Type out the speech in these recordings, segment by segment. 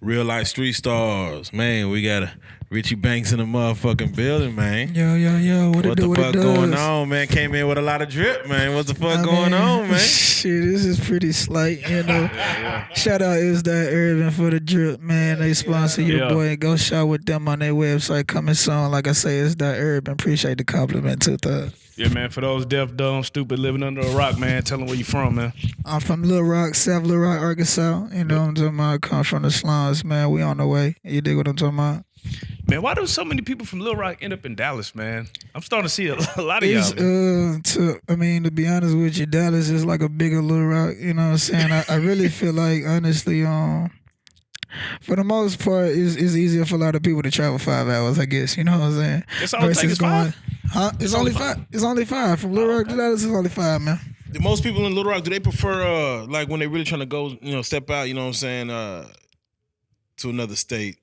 ReallyfeStreetStarz. Man, we got a Richie Banks in the motherfucking building, man. Yo, what the fuck going on, man? Came in with a lot of drip, man. What the fuck going on, man? Shit, this is pretty slight, you know. Shout out Is That Urban for the drip, man. They sponsor your boy. Go shop with them on their website. Coming soon. Like I say, Is That Urban. Appreciate the compliment, 2000. Yeah, man, for those deaf, dumb, stupid living under a rock, man, tell them where you from, man. I'm from Little Rock, South Little Rock, Arkansas. You know what I'm talking about? I come from the slums, man. We on the way. You dig what I'm talking about? Man, why do so many people from Little Rock end up in Dallas, man? I'm starting to see a lot of y'all. To be honest with you, Dallas is like a bigger Little Rock. You know what I'm saying? I really feel like, honestly, for the most part, it's easier for a lot of people to travel 5 hours, I guess. You know what I'm saying? It's all versus going. Huh? It's only 5. It's only 5 from Little Rock to Dallas. It's only 5, man. Do most people in Little Rock, do they prefer like when they really trying to go, step out? You know what I'm saying? To another state,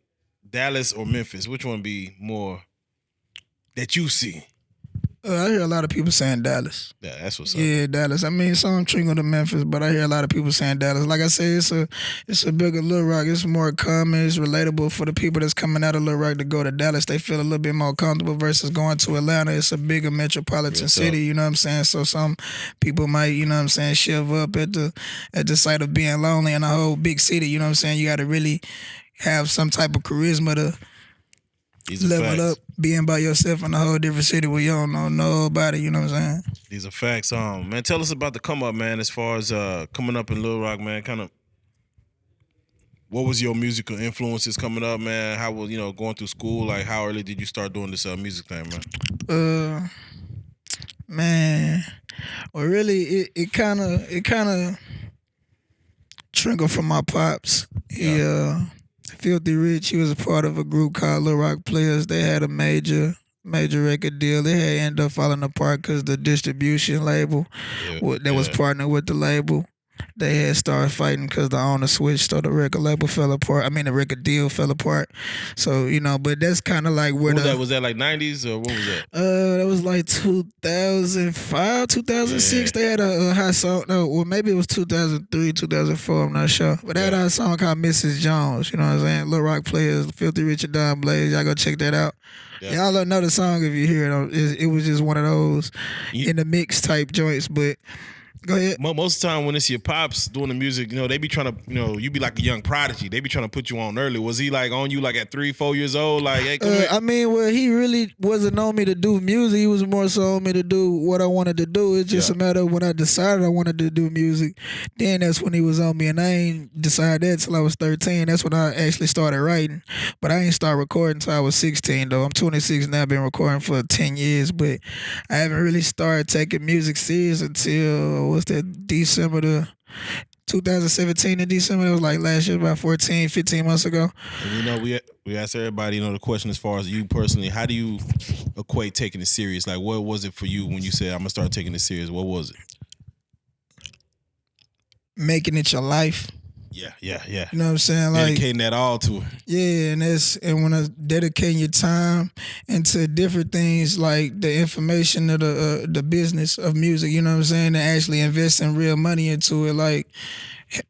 Dallas or Memphis? Which one be more that you see? I hear a lot of people saying Dallas. Yeah, that's what's up. Yeah, Dallas. I mean, some trickle to Memphis, but I hear a lot of people saying Dallas. Like I said, it's a bigger Little Rock. It's more common. It's relatable for the people that's coming out of Little Rock to go to Dallas. They feel a little bit more comfortable versus going to Atlanta. It's a bigger metropolitan city, you know what I'm saying? So some people might, you know what I'm saying, shiv up at the sight of being lonely in a whole big city. You know what I'm saying? You got to really have some type of charisma to level up, being by yourself in a whole different city where you don't know nobody, you know what I'm saying? These are facts. Man, tell us about the come up, man, as far as coming up in Little Rock, man. Kind of, what was your musical influences coming up, man? How was, going through school? Like, how early did you start doing this music thing, man? Man, well, really, it kind of trickled from my pops. Filthy Rich, he was a part of a group called Little Rock Players. They had a major record deal. They had ended up falling apart because the distribution label that was partnered with the label, they had started fighting because the owner switched, so the record label fell apart. I mean, the record deal fell apart. So, but that's kind of like where was that like 90s or what was that? That was like 2005, 2006. They had a hot song. No, well, maybe it was 2003, 2004. I'm not sure. But they had a song called Mrs. Jones. You know what I'm saying? Little Rock Players, Filthy Rich and Don Blaze. Y'all go check that out. Yeah. Y'all know the song if you hear it. It was just one of those in the mix type joints, but. Go ahead. Most of the time when it's your pops doing the music, they be trying to, you be like a young prodigy. They be trying to put you on early. Was he like on you like at 3, 4 years old? Like, hey, come here? I mean, well, he really wasn't on me to do music. He was more so on me to do what I wanted to do. It's just a matter of when I decided I wanted to do music. Then that's when he was on me, and I ain't decided that till I was 13. That's when I actually started writing. But I ain't start recording till I was 16, though. I'm 26 now. I've been recording for 10 years, but I haven't really started taking music serious until what's that, December 2017 in December. It was like last year, about 14, 15 months ago. And we asked everybody, the question as far as you personally, how do you equate taking it serious? Like, what was it for you when you said, I'm going to start taking it serious? What was it? Making it your life. Yeah. You know what I'm saying? Like dedicating that all to it. Yeah, and when I dedicating your time into different things like the information of the business of music, you know what I'm saying, and actually investing real money into it, like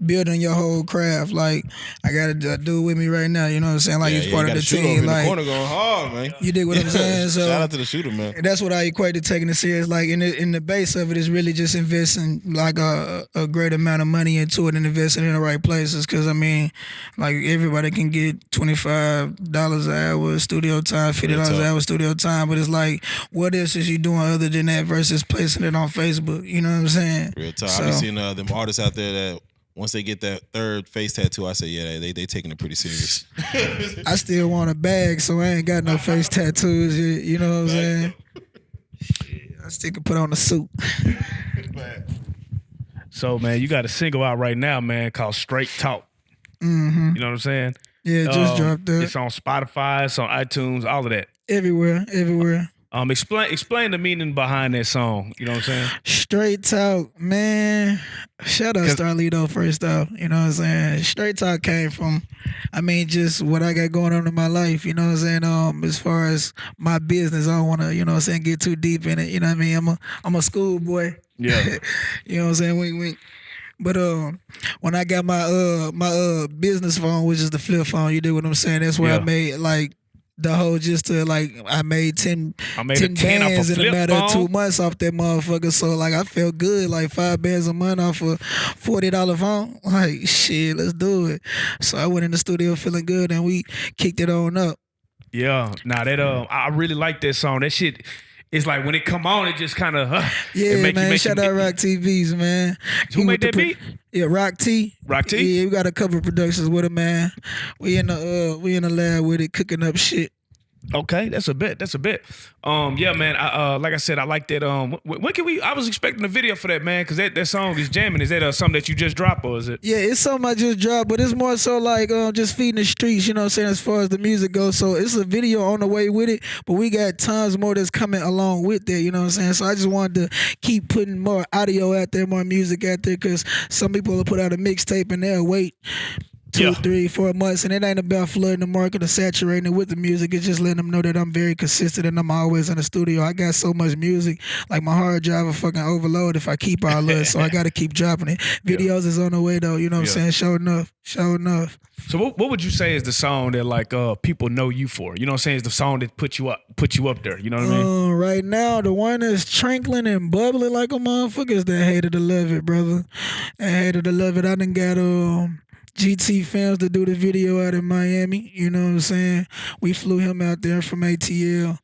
building your whole craft. Like I got a dude with me right now, you know what I'm saying? Like he's part of the team. Like the corner going hard, man. You dig what I'm saying? So shout out to the shooter, man. That's what I equate to taking it serious. Like in the base of it is really just investing like a great amount of money into it and investing in the right places. Cause I mean, like everybody can get $25 an hour studio time, $50 an hour studio time, but it's like, what else is you doing other than that versus placing it on Facebook? You know what I'm saying? Real talk. I be seeing them artists out there that once they get that third face tattoo, I say, yeah, they taking it pretty serious. I still want a bag, so I ain't got no face tattoos yet. You know what I'm saying? I still can put on a suit. So, man, you got a single out right now, man, called Straight Talk. Mm-hmm. You know what I'm saying? Yeah, just dropped that. It's on Spotify, it's on iTunes, all of that. Everywhere. Explain the meaning behind that song. You know what I'm saying? Straight Talk, man. Shout out Starlito first off. You know what I'm saying? Straight Talk came from, just what I got going on in my life. You know what I'm saying? As far as my business, I don't want to, you know what I'm saying, get too deep in it. You know what I mean? I'm a schoolboy. Yeah. You know what I'm saying? But when I got my business phone, which is the flip phone, you do what I'm saying. That's where I made like the whole just to like I made 10 bands in a matter of 2 months off that motherfucker. So like I felt good, like 5 bands a month off a $40 phone. Like shit, let's do it. So I went in the studio feeling good, and we kicked it on up. Yeah, nah, that I really like that song. That shit. It's like when it come on, it just kind of yeah, man. Shout out Rock TVs, man. Who made that beat? Yeah, Rock T. Rock T. Yeah, we got a couple of productions with him, man. We in the lab with it, cooking up shit. Okay, that's a bit. Yeah, man. Like I said, I like that. When can we? I was expecting a video for that, man, because that song is jamming. Is that something that you just dropped, or is it? Yeah, it's something I just dropped, but it's more so like just feeding the streets. You know what I'm saying? As far as the music goes, so it's a video on the way with it, but we got tons more that's coming along with that. You know what I'm saying? So I just wanted to keep putting more audio out there, more music out there, because some people will put out a mixtape and they'll wait 2, 3, 4 months, and it ain't about flooding the market or saturating it with the music. It's just letting them know that I'm very consistent and I'm always in the studio. I got so much music, like my hard drive will fucking overload if I keep all this, so I got to keep dropping it. Videos is on the way though, you know what I'm saying? Sure enough. So what would you say is the song that like people know you for? You know what I'm saying? Is the song that put you up there? You know what I mean? Right now, the one that's tranquilling and bubbling like a motherfucker is that Hated to Love It, brother. And Hated to Love It, I done got GT Films to do the video out in Miami. You know what I'm saying? We flew him out there from ATL.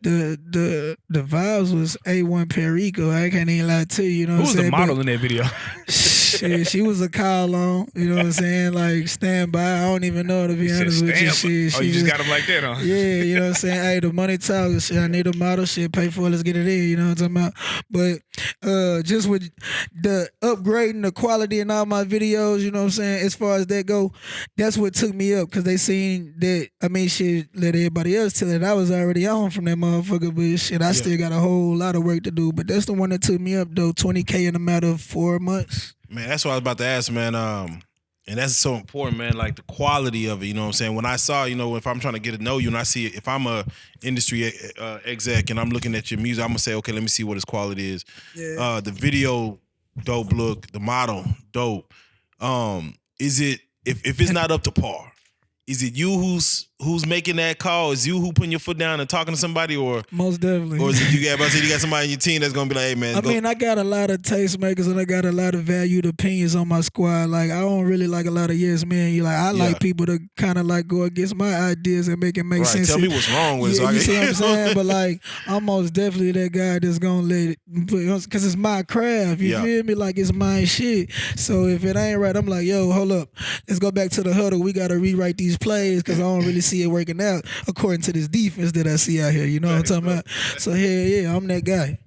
The vibes was A1 Perico. I can't even lie to you. You know what I'm saying? Who was the model in that video? Shit, she was a call on. You know what I'm saying? Like standby. I don't even know, to be honest with you. Shit, you just got him like that, huh? Yeah, you know what I'm saying? Hey, the money talks. Shit, I need a model. Shit, pay for it. Let's get it in. You know what I'm talking about? But just with the upgrading the quality in all my videos, you know what I'm saying? As far as that go, that's what took me up, because they seen that. I mean, shit, let everybody else tell it. I was already on from that motherfucker, but shit, I still got a whole lot of work to do. But that's the one that took me up though. 20K in a matter of 4 months. Man, that's what I was about to ask, man. And that's so important, man. Like the quality of it, you know what I'm saying? When I saw, you know, if I'm trying to get to know you and I see it, if I'm a industry exec and I'm looking at your music, I'm gonna say, okay, let me see what his quality is. Yeah. The video, dope look. The model, dope. Is it if it's not up to par? Is it you who's making that call? Is you who putting your foot down and talking to somebody, or most definitely? Or is it you got somebody in your team that's gonna be like, hey man? I mean, I got a lot of tastemakers and I got a lot of valued opinions on my squad. Like I don't really like a lot of yes men. I like people to kind of like go against my ideas and make it make sense. Tell me what's wrong with it. You see what I'm saying? But like, I'm most definitely that guy that's gonna let it, because it's my craft. You feel me? Like it's my shit. So if it ain't right, I'm like, yo, hold up, let's go back to the huddle. We gotta rewrite these plays, because I don't really see it working out according to this defense that I see out here. You know what I'm talking about? So yeah, I'm that guy.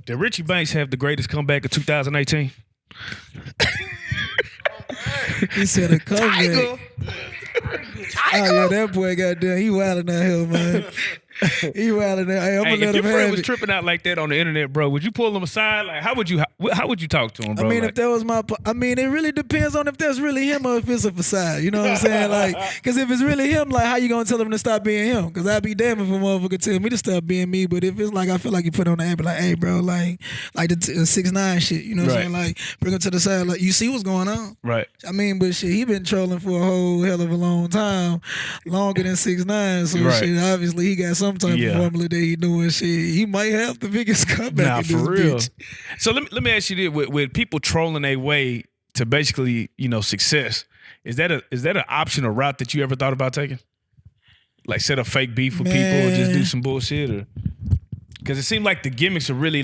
Did Richie Banks have the greatest comeback of 2018? He said a comeback. Tiger. Oh yeah, that boy goddamn, he wilding out here, man. He wilding out. Hey, I'm gonna let him have it. If your friend was tripping out like that on the internet, bro, would you pull him aside? Like, how would you talk to him, bro? I mean, if that was it really depends on if that's really him or if it's a facade. You know what I'm saying? Like, because if it's really him, like, how you gonna tell him to stop being him? Because I'd be damned if a motherfucker tell me to stop being me. But if it's like, I feel like you put on the app, like, hey, bro, like the 6ix9ine shit. You know what I'm saying? Like, bring him to the side, like, you see what's going on, right? I mean, but shit, he been trolling for a whole hell of a long time, longer than 6ix9ine. So shit, obviously he got some type of formula that he doing. Shit, he might have the biggest comeback in this for real. bitch. So let me ask you this: with people trolling their way to basically, success, is that an option or route that you ever thought about taking? Like set up fake beef with people, or just do some bullshit, or because it seemed like the gimmicks are really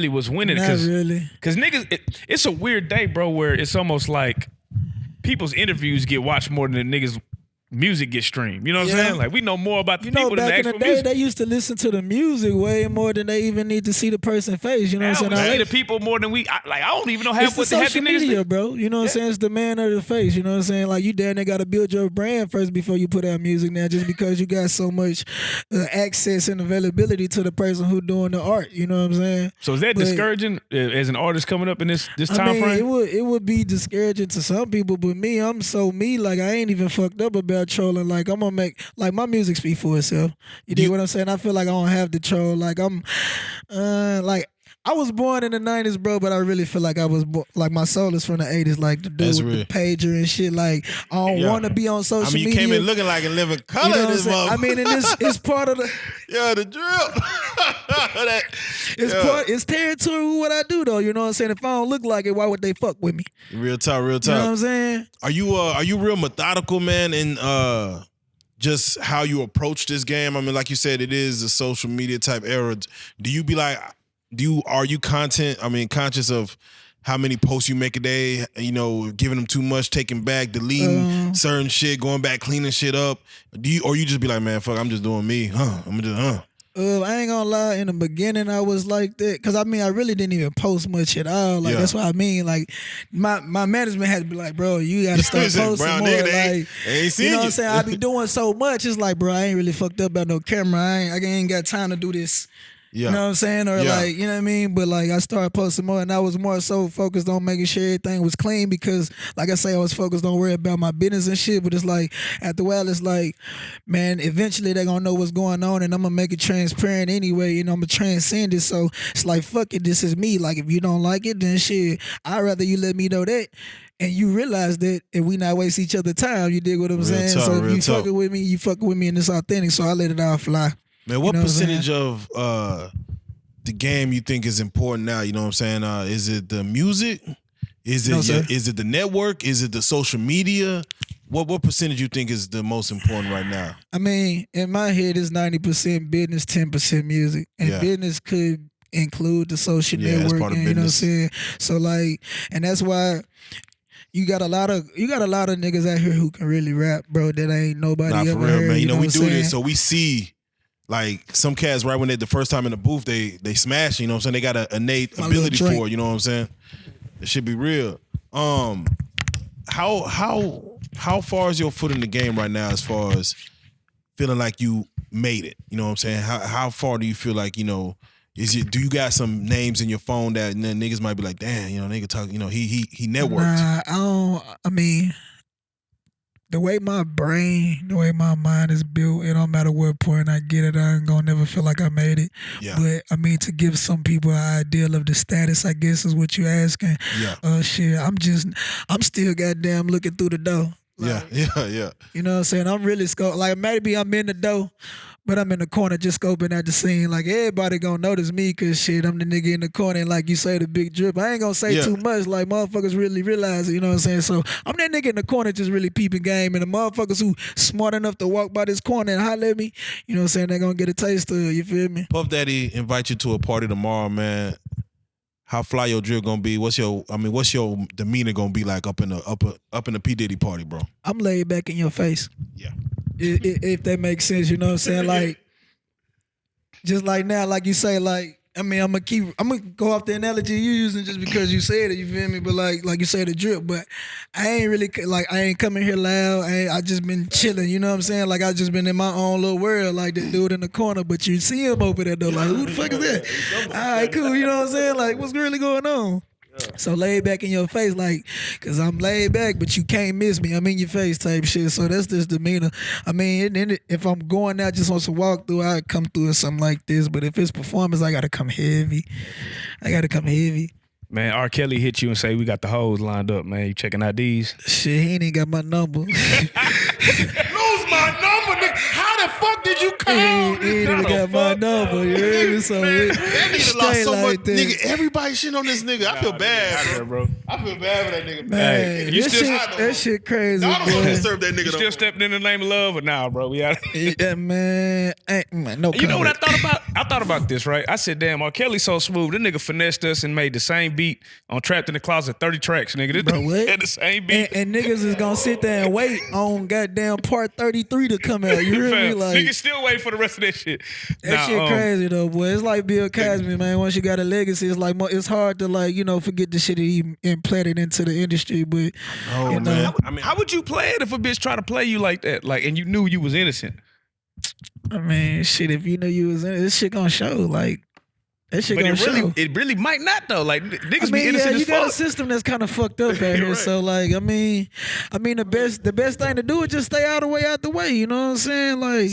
was winning. Not really. Because niggas, it's a weird day, bro, where it's almost like people's interviews get watched more than the niggas' music gets streamed. You know what I'm saying? Like, we know more about the people than the actual music. Back in the day, they used to listen to the music way more than they even need to see the person's face. You know what I'm saying? We see the people more than I don't even know half what the social media, bro. You know what I'm saying? It's the man of the face. You know what I'm saying? Like, you damn near got to build your brand first before you put out music now, just because you got so much access and availability to the person who doing the art. You know what I'm saying? So is that discouraging as an artist coming up in this time frame? It would be discouraging to some people, but me, I'm so me. Like, I ain't even fucked up about trolling. Like, I'm gonna make, like, my music speak for itself. You dig what I'm saying? I feel like I don't have to troll. Like, I'm like, I was born in the 90s, bro, but I really feel like I was like my soul is from the 80s, like the dude That's with real. the pager and shit. Like I don't want to be on social I mean, you media. came in looking like a living color. You know what I'm this saying? motherfucker. I mean, and it's part of the yeah, the drip. it's territory with what I do though. You know what I'm saying? If I don't look like it, why would they fuck with me? Real talk, real talk. You know what I'm saying? Are you real methodical, man, in just how you approach this game? I mean, like you said, it is a social media type era. Do you be like, are you conscious of how many posts you make a day, you know, giving them too much, taking back, deleting certain shit, going back, cleaning shit up? Or you just be like, man, fuck, I'm just doing me, I'm just, I ain't gonna lie, in the beginning I was like that. Cause I mean I really didn't even post much at all. Like that's what I mean. Like my management had to be like, bro, you gotta start posting brown more. Nigga, like they ain't seen you know what I'm saying? I be doing so much. It's like, bro, I ain't really fucked up about no camera. I ain't got time to do this. Yeah. You know what I'm saying? Or like, you know what I mean? But like I started posting more and I was more so focused on making sure everything was clean because like I say, I was focused on worrying about my business and shit. But it's like, after a while, it's like, man, eventually they're gonna know what's going on and I'm gonna make it transparent anyway. You know, I'm gonna transcend it. So it's like, fuck it, this is me. Like if you don't like it, then shit, I'd rather you let me know that. And you realize that and we not waste each other time. You dig what I'm saying? Talk, so if you talk. fucking with me, you fucking with me and it's authentic. So I let it all fly. Man, what You know percentage of the game you think is important now? You know what I'm saying? Is it the music? Is it the network? Is it the social media? What percentage you think is the most important right now? I mean, in my head, it's 90% business, 10% music, and business could include the social network. Part of and, you know what I'm business. saying? So like, and that's why. You got a lot of niggas out here who can really rap, bro. That ain't nobody Nah, ever for real, heard. man. You know, we what do I'm this, saying? so we see like some cats right when they the first time in the booth, they smash. You know what I'm saying? They got an innate ability for it. You know what I'm saying? It should be real. How far is your foot in the game right now as far as feeling like you made it? You know what I'm saying? How far do you feel like, you know? Do you got some names in your phone that niggas might be like, damn, you know, nigga talk, you know, he networked. Nah, I don't. I mean, the way my mind is built, it don't matter what point I get it, I ain't gonna never feel like I made it. Yeah. But I mean, to give some people an idea of the status, I guess is what you asking. Yeah. Shit, I'm still goddamn looking through the door. Like, yeah. You know what I'm saying? I'm really like maybe I'm in the door, but I'm in the corner just scoping at the scene. Like everybody gonna notice me cause shit, I'm the nigga in the corner and like you say, the big drip. I ain't gonna say too much, like motherfuckers really realize it, you know what I'm saying? So I'm that nigga in the corner just really peeping game and the motherfuckers who smart enough to walk by this corner and holler at me, you know what I'm saying, they gonna get a taste of it, you feel me? Puff Daddy invite you to a party tomorrow, man. How fly your drip gonna be? What's your demeanor gonna be like up in the P Diddy party, bro? I'm laid back in your face. Yeah. If that makes sense, you know what I'm saying? Like, just like now, like you say, like, I mean, I'm gonna go off the analogy you using just because you said it, you feel me? But like you said, the drip, but I ain't really, like, I ain't coming here loud. I just been chilling, you know what I'm saying? Like, I just been in my own little world, like that dude in the corner, but you see him over there, though, like, who the fuck is that? All right, cool, you know what I'm saying? Like, what's really going on? So laid back in your face, like, cause I'm laid back, but you can't miss me. I'm in your face type shit. So that's just demeanor. I mean, if I'm going out just on some walkthrough, I come through in something like this. But if it's performance, I gotta come heavy. Man, R. Kelly hit you and say we got the hoes lined up, man. You checking IDs? Shit, he ain't even got my number. Lose my number, nigga. How the fuck did you call? He ain't even got my number. You hear me? So That nigga lost so much. that. Nigga, everybody shit on this nigga. I feel bad, bro. I feel bad for that nigga. Man, Hey, you that shit crazy, I don't want boy. to serve that nigga. You still stepping in the name of love or nah, bro? We out. Yeah, man, no. You know what I comment. thought about? I thought about this, right? I said, damn, R. Kelly so smooth. That nigga finessed us and made the same beat on Trapped in the Closet, 30 tracks, nigga. This Bro, what? had the same beat. And niggas is gonna sit there and wait on goddamn part 33 to come out. You hear me? Fam, Like, niggas still waiting for the rest of that shit. that shit crazy though, boy. It's like Bill Cosby, man. Once you got a legacy, it's like it's hard to like, you know, forget the shit that he implanted into the industry. But Oh, you know, man. I mean, How would you play it if a bitch try to play you like that? Like, and you knew you was innocent. I mean, shit. If you knew you was in it, this shit gonna show. Like that shit But gonna show. it really might not though. Like niggas I mean, be innocent you as got a fuck. system that's kind of fucked up out here. Right. So like, I mean, the best thing to do is just stay out the way. You know what I'm saying? Like,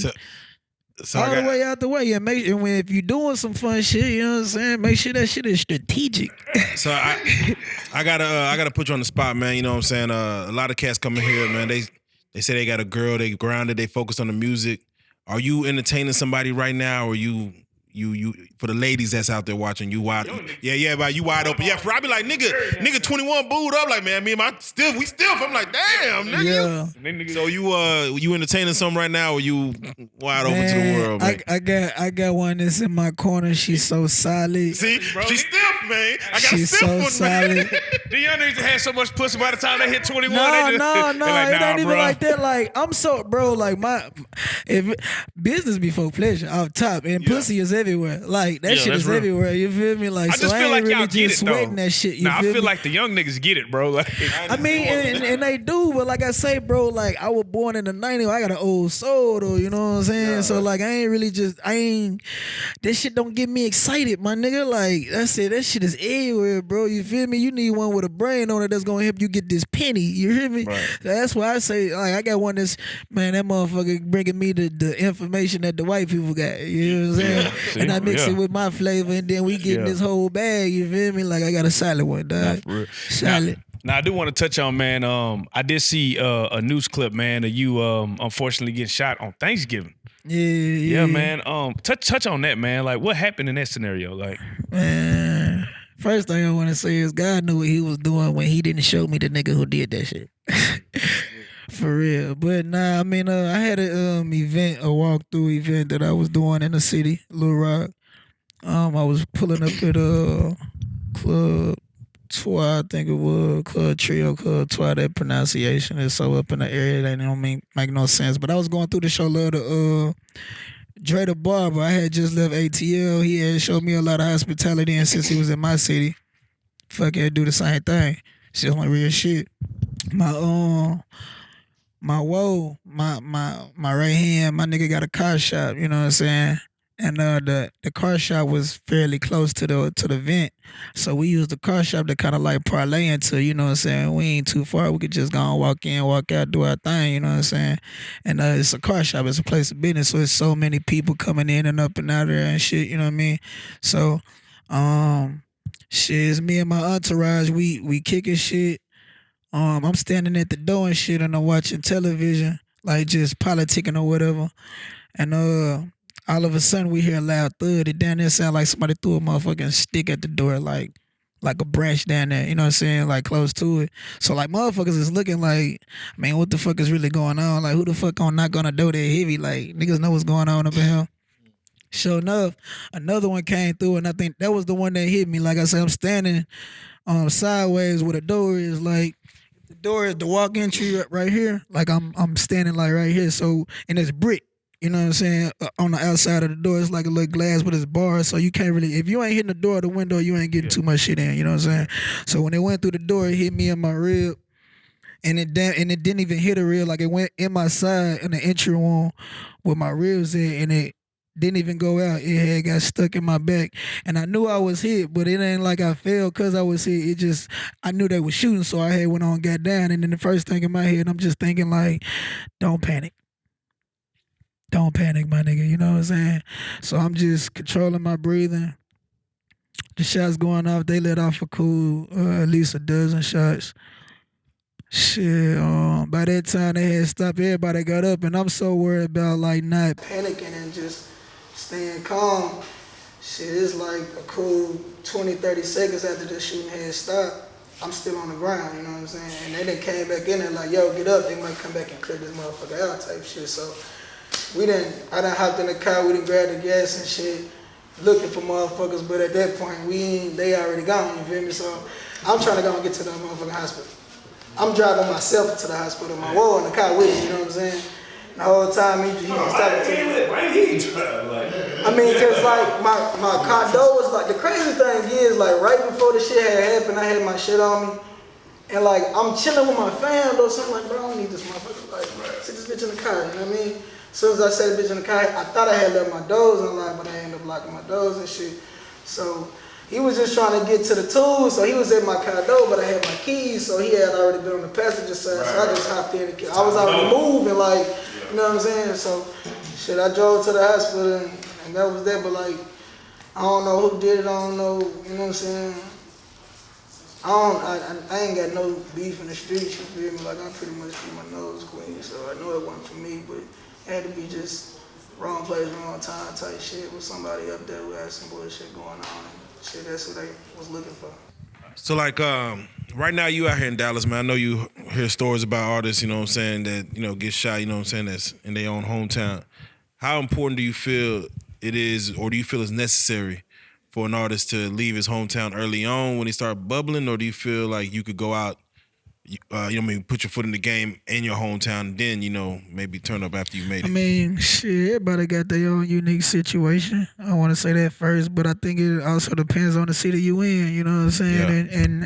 So All the way out the way. And if you're doing some fun shit, you know what I'm saying? Make sure that shit is strategic. So I gotta put you on the spot, man. You know what I'm saying? A lot of cats come in here, man. They say they got a girl, they grounded, they focus on the music. Are you entertaining somebody right now, or you for the ladies that's out there watching, you wide? Yeah, but you wide open. Yeah, I be like, nigga 21 booed up, like, man, me and we still. I'm like, damn, nigga. Yeah. So you entertaining some right now, or you wide open to the world, man? I got one that's in my corner. She's so solid. See, she's stiff, man. I got She's a stiff so one, solid. man. The young niggas had so much pussy by the time they hit 21. No, they like, it ain't even bro. like that. Like, I'm so, bro, like, if business before pleasure off top, and pussy is everywhere. Like, that shit is real. everywhere. You feel me? Like, I just so feel I like ain't really y'all get just it, though. sweating that shit. I feel feel me? like the young niggas get it, bro. Like, I mean, and they do, but like I say, bro, like, I was born in the 90s. I got an old soul, though, you know what I'm saying? Yeah. So, like, this shit don't get me excited, my nigga. Like, that's it. That shit is everywhere, bro. You feel me? You need one with a brain on it that's gonna help you get this penny. You hear me? Right. That's why I say, like, I got one that's, man, that motherfucker bringing me the information that the white people got. You know what I'm saying? See? And I mix it with my flavor, and then we getting this whole bag. You feel me? Like, I got a solid one, dog. Solid. Now I do want to touch on, man. I did see a news clip, man, of you unfortunately getting shot on Thanksgiving. Yeah, man. Touch on that, man. Like, what happened in that scenario? Like, man, first thing I want to say is God knew what He was doing when He didn't show me the nigga who did that shit. For real. But nah, I mean, I had a walkthrough event that I was doing in the city, Little Rock. I was pulling up at Club Twa, I think it was, Club Trio, Club Twa. That pronunciation is so up in the area that don't make no sense. But I was going through the show love to Dre the Barber. I had just left ATL. He had showed me a lot of hospitality, and since he was in my city, fuck yeah, do the same thing. Shit on real shit. My right hand, my nigga got a car shop, you know what I'm saying? And the car shop was fairly close to the vent. So we used the car shop to kind of like parlay into, you know what I'm saying? We ain't too far. We could just go and walk in, walk out, do our thing, you know what I'm saying? And it's a car shop. It's a place of business. So it's so many people coming in and up and out of there and shit, you know what I mean? So, shit, it's me and my entourage. We kicking shit. I'm standing at the door and shit, and I'm watching television, like just politicking or whatever. And all of a sudden we hear a loud thud. It down there sound like somebody threw a motherfucking stick at the door, like a branch down there. You know what I'm saying? Like close to it. So like motherfuckers is looking like, man, what the fuck is really going on? Like who the fuck on not gonna do that heavy? Like niggas know what's going on up in here. Sure enough, another one came through, and I think that was the one that hit me. Like I said, I'm standing sideways where the door is. Like the door is the walk entry right here. Like I'm standing like right here. So and it's brick. You know what I'm saying? On the outside of the door, it's like a little glass, but it's bars, so you can't really. If you ain't hitting the door or the window, you ain't getting too much shit in. You know what I'm saying? So when it went through the door, it hit me in my rib, and it didn't even hit a rib. Like it went in my side in the entry wound where my ribs in, and it didn't even go out. It had got stuck in my back, and I knew I was hit, but it ain't like I fell because I was hit. It just I knew they was shooting, so I had went on, got down, and then the first thing in my head, I'm just thinking like, don't panic. Don't panic, my nigga, you know what I'm saying? So I'm just controlling my breathing. The shots going off, they let off a cool, at least a dozen shots. Shit, by that time they had stopped, everybody got up, and I'm so worried about like not panicking and just staying calm. Shit, it's like a cool 20, 30 seconds after the shooting had stopped. I'm still on the ground, you know what I'm saying? And they done came back in there like, yo, get up, they might come back and clear this motherfucker out type shit. So I done hopped in the car, we done grabbed the gas and shit, looking for motherfuckers, but at that point, they already gone, you feel me? So I'm trying to go and get to the motherfucking hospital. I'm driving myself to the hospital, my wall in the car with me, you know what I'm saying? The whole time he was talking to me. I mean, cause like my car door was like, the crazy thing is like right before the shit had happened, I had my shit on me. And like, I'm chilling with my fam though, so I'm like, bro, I don't need this motherfucker. Like, sit this bitch in the car, you know what I mean? As soon as I set the bitch in the car, I thought I had left my doors unlocked, but I ended up locking my doors and shit. So he was just trying to get to the tools, so he was at my car door, but I had my keys, so he had already been on the passenger side, so I just hopped in. I was already moving, like, you You know what I'm saying? So, shit, I drove to the hospital and that was that. But like, I don't know who did it. I don't know. You know what I'm saying? I ain't got no beef in the streets. You feel me? Like I pretty much keep my nose clean. So I know it wasn't for me, but it had to be just wrong place, wrong time type shit with somebody up there who had some bullshit going on. And shit, that's what they was looking for. So like right now you out here in Dallas, man. I know you hear stories about artists, you know what I'm saying, that, you know, get shot, you know what I'm saying, that's in their own hometown. How important do you feel it is, or do you feel it's necessary for an artist to leave his hometown early on when he start bubbling, or do you feel like you could go out, you know, maybe put your foot in the game in your hometown, and then, you know, maybe turn up after you made it? I mean, shit, everybody got their own unique situation. I want to say that first, but I think it also depends on the city you in. You know what I'm saying, and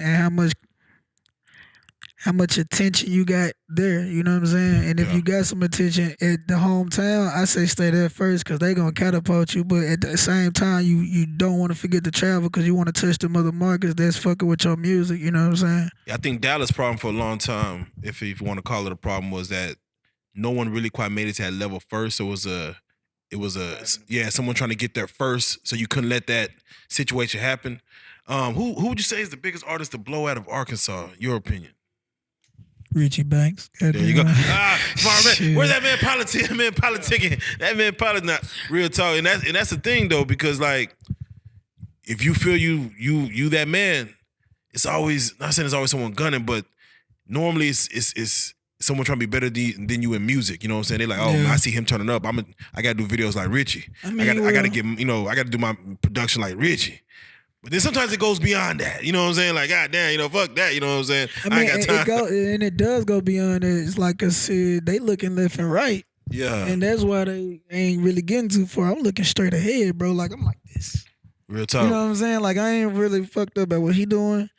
how much attention you got there. You know what I'm saying, and if you got some attention at the hometown, I say stay there first because they gonna catapult you. But at the same time, you don't want to forget to travel because you want to touch them other markets that's fucking with your music. You know what I'm saying? I think Dallas' problem for a long time, if you want to call it a problem, was that no one really quite made it to that level first. So it was someone trying to get there first, so you couldn't let that situation happen. Who would you say is the biggest artist to blow out of Arkansas? Your opinion? Richie Banks. There you go. Smart man. Where's that man politicking? That man not real talk. And that's the thing though, because like if you feel you that man, it's always, not saying it's always someone gunning, but normally it's someone trying to be better than you in music. You know what I'm saying? They're like, oh, I see him turning up. I gotta do videos like Richie. I gotta get, you know, I gotta do my production like Richie. But then sometimes it goes beyond that. You know what I'm saying? Like, God damn, you know, fuck that. You know what I'm saying? I mean, I ain't got time. It does go beyond that. It's like I said, they looking left and right. Yeah. And that's why they ain't really getting too far. I'm looking straight ahead, bro. Like, I'm like this. Real talk. You know what I'm saying? Like, I ain't really fucked up at what he doing.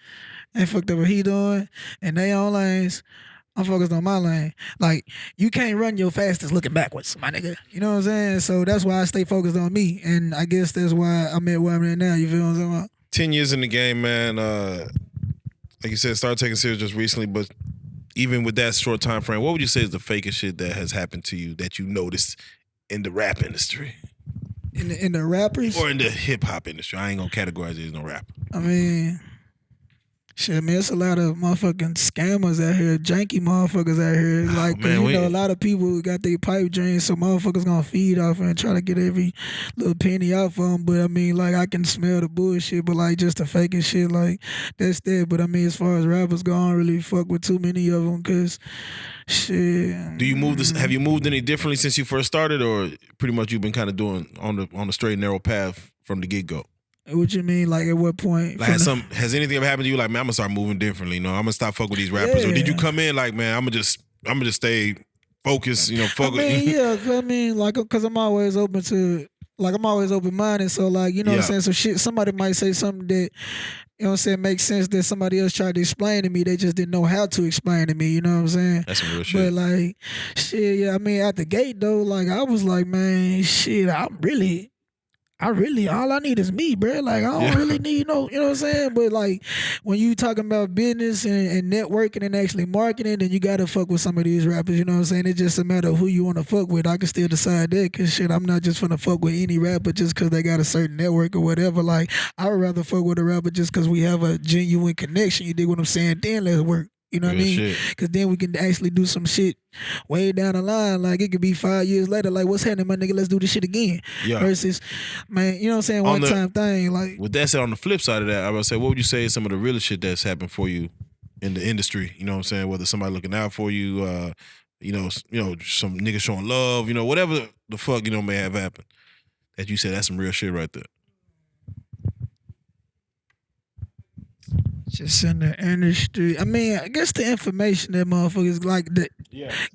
Ain't fucked up what he doing. And they on lanes. I'm focused on my lane. Like, you can't run your fastest looking backwards, my nigga. You know what I'm saying? So that's why I stay focused on me. And I guess that's why I'm at where I'm at now. You feel what I'm saying about? 10 years in the game, man. Like you said, started taking serious just recently, but even with that short time frame, what would you say is the fakest shit that has happened to you that you noticed in the rap industry? In the rappers? Or in the hip hop industry. I ain't gonna categorize it as no rapper. I mean, shit, man, it's a lot of motherfucking scammers out here, janky motherfuckers out here. Like, man, you know, a lot of people got their pipe dreams, so motherfuckers gonna feed off and try to get every little penny out for them. But I mean, like, I can smell the bullshit, but like, just the faking shit, like, that's that. But I mean, as far as rappers go, I don't really fuck with too many of them, cause shit. Do you move this? Have you moved any differently since you first started, or pretty much you've been kind of doing on the straight and narrow path from the get go? What you mean? Like, at what point? Like, has anything ever happened to you? Like, man, I'm gonna start moving differently. You know, I'm gonna stop fucking with these rappers. Or did you come in like, man, I'm gonna just stay focused. You know, focus. I mean, yeah. I mean, like, cause I'm always open to, like, I'm always open minded. So, like, you know what I'm saying. So shit, somebody might say something that, you know what I'm saying, makes sense that somebody else tried to explain to me. They just didn't know how to explain to me. You know what I'm saying? That's some real shit. But like, shit, yeah. I mean, at the gate though, like, I was like, man, shit, all I need is me, bro. Like, I don't really need no, you know what I'm saying? But like, when you talking about business and networking and actually marketing, then you gotta fuck with some of these rappers, you know what I'm saying? It's just a matter of who you wanna fuck with. I can still decide that, cause shit, I'm not just finna fuck with any rapper just cause they got a certain network or whatever. Like, I would rather fuck with a rapper just cause we have a genuine connection, you dig what I'm saying? Then let's work. You know what I mean? Because then we can actually do some shit way down the line. Like, it could be 5 years later. Like, what's happening, my nigga? Let's do this shit again. Yeah. Versus, man, you know what I'm saying? One time thing. Like, with that said, on the flip side of that, I would say, what would you say is some of the realest shit that's happened for you in the industry? You know what I'm saying? Whether somebody looking out for you, you know, some niggas showing love, you know, whatever the fuck, you know, may have happened. That you said, that's some real shit right there. Just in the industry. I mean, I guess the information that motherfuckers like,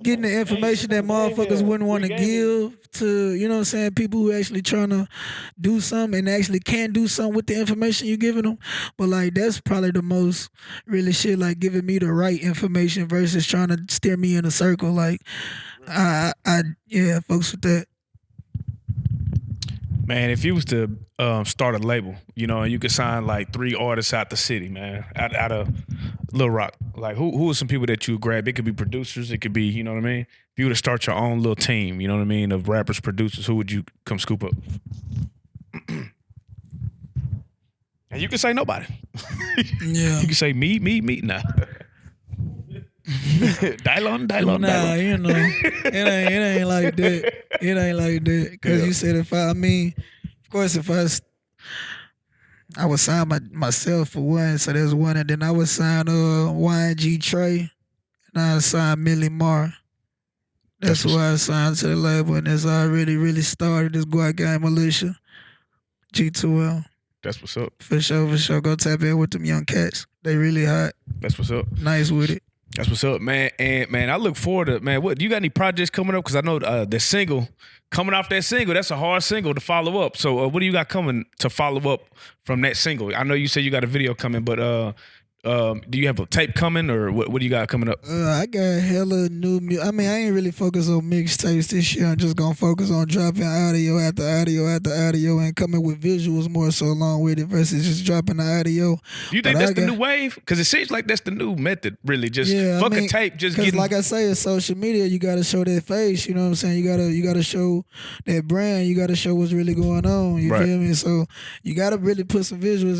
getting the information that motherfuckers wouldn't want to give to, you know what I'm saying, people who actually trying to do something and actually can do something with the information you giving them. But like, that's probably the most really shit, like giving me the right information versus trying to steer me in a circle. Like, yeah, folks with that. Man, if you was to start a label, you know, and you could sign like 3 artists out the city, man, out of Lil Rock? Like who are some people that you would grab? It could be producers, it could be, you know what I mean? If you were to start your own little team, you know what I mean, of rappers, producers, who would you come scoop up? And you can say nobody. Yeah. You can say me, nah. Dylon. Nah, you know, it ain't like that. It ain't like that. Cause you said of course, I would sign myself for one, so there's one, and then I would sign YG Trey, and I would sign Millie Mar. That's who I signed to the label, and it's already really started. This Guac Gang Militia, G2L. That's what's up. For sure. Go tap in with them young cats. They really hot. That's what's up. Nice with it. That's what's up, man. And man, I look forward to, man, what, do you got any projects coming up? Because I know the single, coming off that single, that's a hard single to follow up. So what do you got coming to follow up from that single? I know you said you got a video coming, but do you have a tape coming, or what do you got coming up? I got hella new music. I mean, I ain't really focused on mixtapes this year. I'm just gonna focus on dropping audio after audio after audio and coming with visuals more so along with it versus just dropping the audio. Do you think that's the new wave? Because it seems like that's the new method, really. Just fuck a tape, just getting. Like I say, it's social media. You gotta show that face. You know what I'm saying? You gotta show that brand. You gotta show what's really going on. You feel me? So you gotta really put some visuals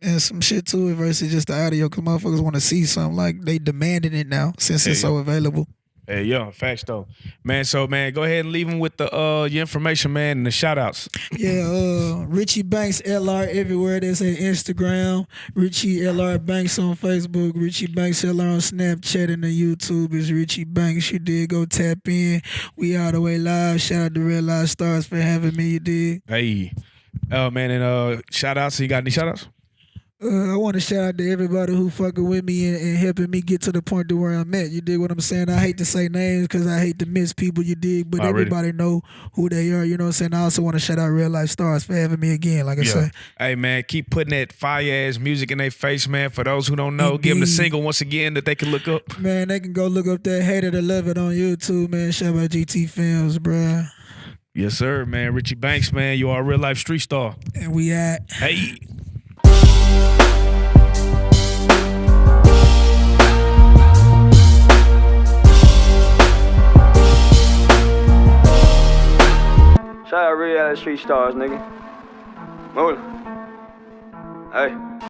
and some shit to it versus just the audio. Cause motherfuckers want to see something, like they demanding it now since it's so available. Hey, yo, facts though, man. So, man, go ahead and leave them with the your information, man, and the shout outs. Yeah, Richie Banks LR everywhere. They say Instagram, Richie LR Banks on Facebook, Richie Banks LR on Snapchat, and the YouTube is Richie Banks. You did go tap in. We all the way live. Shout out to ReallyfeStreetStarz for having me. You did. Hey, man, and shout outs. You got any shout outs? I want to shout out to everybody who fucking with me and helping me get to the point to where I'm at. You dig what I'm saying? I hate to say names because I hate to miss people, you dig, but everybody know who they are, you know what I'm saying? I also want to shout out ReallyfeStreetStarz for having me again, like I say. Hey, man, keep putting that fire-ass music in their face, man. For those who don't know, give them the single once again that they can look up. Man, they can go look up that Hater to Love It on YouTube, man. Shout out GT Films, bruh. Yes, sir, man. Richie Banks, man. You are a real-life street star. And we at. Hey. Shout out ReallyfeStreetStarz, nigga. Move it. Hey.